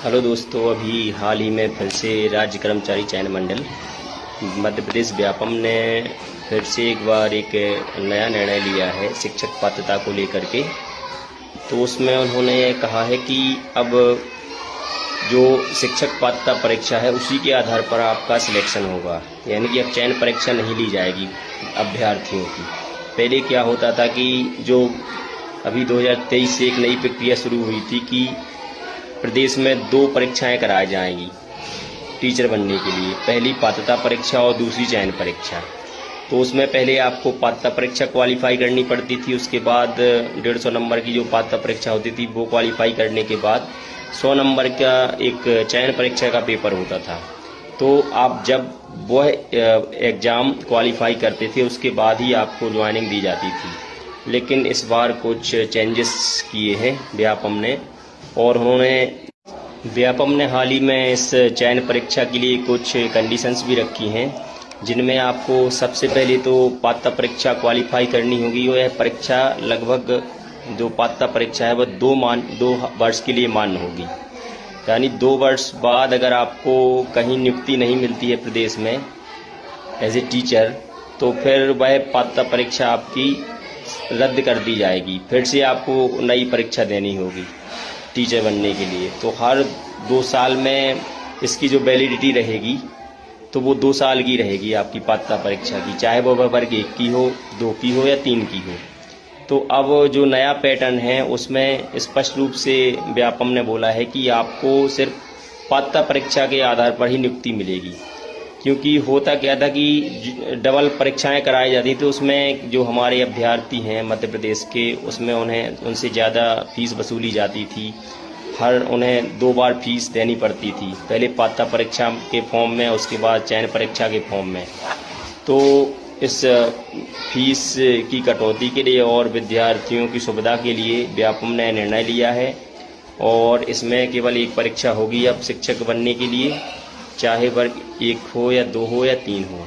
Hello दोस्तों, अभी हाल ही में फिर से राज्य कर्मचारी चयन मंडल मध्य प्रदेश व्यापम ने फिर से एक बार एक नया निर्णय लिया है शिक्षक पात्रता को लेकर के। तो उसमें उन्होंने कहा है कि अब जो शिक्षक पात्रता परीक्षा है उसी के आधार पर आपका सिलेक्शन होगा, यानी कि अब चयन परीक्षा नहीं ली जाएगी अभ्यर्थियों की। पहले क्या होता था कि जो अभी 2023 से एक नई प्रक्रिया शुरू हुई थी कि प्रदेश में 2 परीक्षाएं कराई जाएंगी टीचर बनने के लिए, पहली पात्रता परीक्षा और दूसरी चयन परीक्षा। तो उसमें पहले आपको पात्रता परीक्षा क्वालिफाई करनी पड़ती थी, उसके बाद 150 नंबर की जो पात्रता परीक्षा होती थी वो क्वालिफाई करने के बाद 100 नंबर का एक चयन परीक्षा का पेपर होता था। तो आप जब वह एग्ज़ाम क्वालिफाई करते थे उसके बाद ही आपको ज्वाइनिंग दी जाती थी। लेकिन इस बार कुछ चेंजेस किए हैं व्यापम ने, और व्यापम ने हाल ही में इस चयन परीक्षा के लिए कुछ कंडीशंस भी रखी हैं, जिनमें आपको सबसे पहले तो पात्रता परीक्षा क्वालिफाई करनी होगी। और यह परीक्षा लगभग जो पात्रता परीक्षा है वह 2 वर्ष के लिए मान्य होगी, यानी 2 वर्ष बाद अगर आपको कहीं नियुक्ति नहीं मिलती है प्रदेश में एज ए टीचर, तो फिर वह पात्रता परीक्षा आपकी रद्द कर दी जाएगी, फिर से आपको नई परीक्षा देनी होगी टीचर बनने के लिए। तो हर 2 साल में इसकी जो वैलिडिटी रहेगी तो वो 2 साल की रहेगी आपकी पात्रता परीक्षा की, चाहे वो वर्ग 1 की हो, 2 की हो या 3 की हो। तो अब जो नया पैटर्न है उसमें स्पष्ट रूप से व्यापम ने बोला है कि आपको सिर्फ पात्रता परीक्षा के आधार पर ही नियुक्ति मिलेगी, क्योंकि होता क्या था कि डबल परीक्षाएं कराई जाती थी, उसमें जो हमारे अभ्यर्थी हैं मध्य प्रदेश के उसमें उनसे ज़्यादा फीस वसूली जाती थी। उन्हें 2 बार फीस देनी पड़ती थी, पहले पात्रता परीक्षा के फॉर्म में, उसके बाद चयन परीक्षा के फॉर्म में। तो इस फीस की कटौती के लिए और विद्यार्थियों की सुविधा के लिए व्यापम ने निर्णय लिया है, और इसमें केवल एक परीक्षा होगी अब शिक्षक बनने के लिए, चाहे वर्ग 1 हो या 2 हो या 3 हो।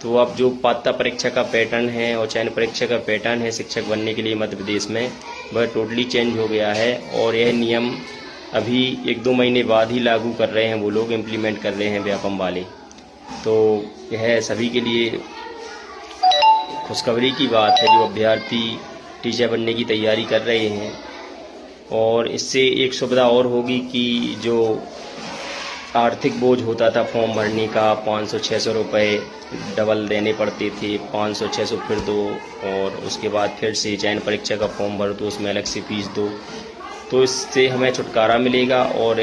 तो अब जो पात्रता परीक्षा का पैटर्न है और चयन परीक्षा का पैटर्न है शिक्षक बनने के लिए मध्य प्रदेश में, वह टोटली चेंज हो गया है। और यह नियम अभी 1-2 महीने बाद ही लागू कर रहे हैं, वो लोग इम्प्लीमेंट कर रहे हैं व्यापम वाले। तो यह सभी के लिए खुशखबरी की बात है जो अभ्यर्थी टीचर बनने की तैयारी कर रहे हैं। और इससे एक सुविधा और होगी कि जो आर्थिक बोझ होता था फॉर्म भरने का, 500-600 रुपये डबल देने पड़ते थे, 500-600 फिर दो, और उसके बाद फिर से चयन परीक्षा का फॉर्म भरो तो उसमें अलग से फीस दो। तो इससे हमें छुटकारा मिलेगा और